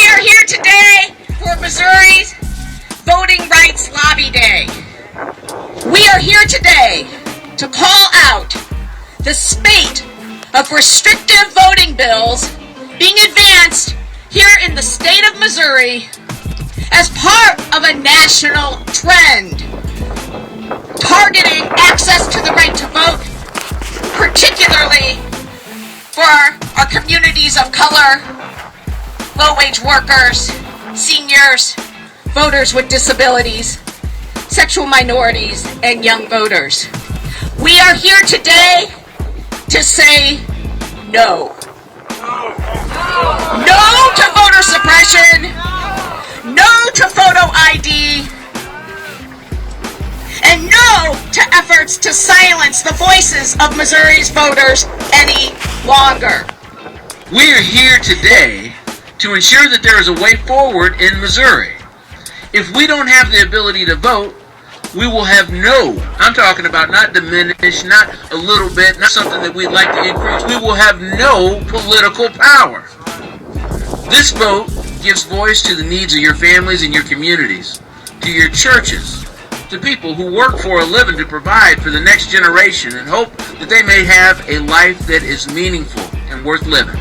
are here today for Missouri's Voting Rights Lobby Day. We are here today to call out the spate of restrictive voting bills being advanced here in the state of Missouri as part of a national trend targeting access to the right to vote, particularly for our communities of color, low-wage workers, seniors, voters with disabilities, sexual minorities, and young voters. We are here today to say no. No to voter suppression. No to photo ID. And no to efforts to silence the voices of Missouri's voters any longer. We are here today to ensure that there is a way forward in Missouri. If we don't have the ability to vote, we will have I'm talking about not diminished, not a little bit, not something that we'd like to increase. We will have no political power. This vote gives voice to the needs of your families and your communities, to your churches, to people who work for a living to provide for the next generation and hope that they may have a life that is meaningful and worth living.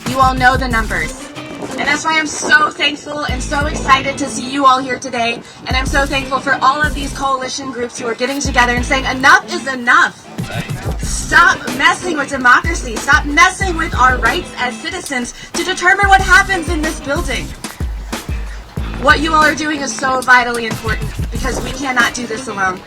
You all know the numbers. And that's why I'm so thankful and so excited to see you all here today. And I'm so thankful for all of these coalition groups who are getting together and saying enough is enough. Stop messing with democracy. Stop messing with our rights as citizens to determine what happens in this building. What you all are doing is so vitally important because we cannot do this alone.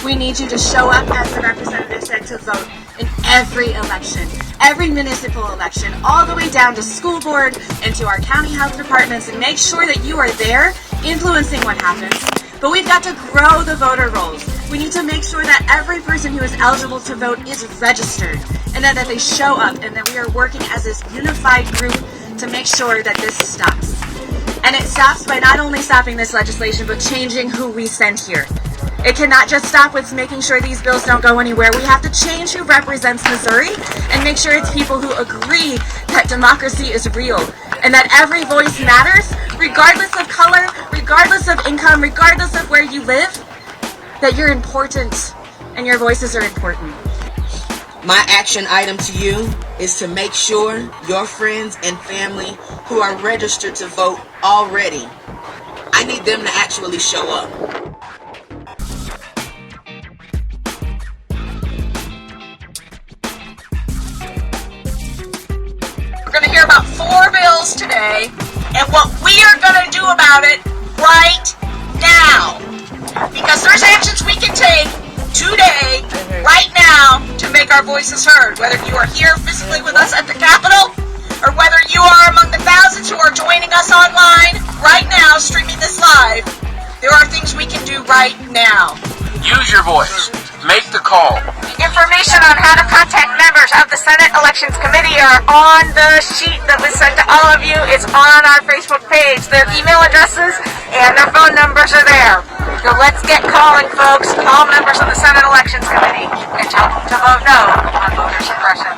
We need you to show up, as the representative said, to vote in every election, every municipal election, all the way down to school board and to our county health departments, and make sure that you are there influencing what happens. But we've got to grow the voter rolls. We need to make sure that every person who is eligible to vote is registered and that they show up and that we are working as this unified group to make sure that this stops. And it stops by not only stopping this legislation, but changing who we send here. It cannot just stop with making sure these bills don't go anywhere. We have to change who represents Missouri and make sure it's people who agree that democracy is real and that every voice matters, regardless of color, regardless of income, regardless of where you live, that you're important and your voices are important. My action item to you is to make sure your friends and family who are registered to vote already, I need them to actually show up. We're going to hear about 4 bills today and what we are going to do about it right now. Because there's actions we can take today, right now, to make our voices heard. Whether you are here physically with us at the Capitol, or whether you are among the thousands who are joining us online right now, streaming this live, there are things we can do right now. Use your voice. Make the call. Information on how to contact members of the Senate Elections Committee are on the sheet that was sent to all of you. It's on our Facebook page. Their email addresses and their phone numbers are there. So let's get calling, folks. Call members of the Senate Elections Committee and tell them to vote no on voter suppression.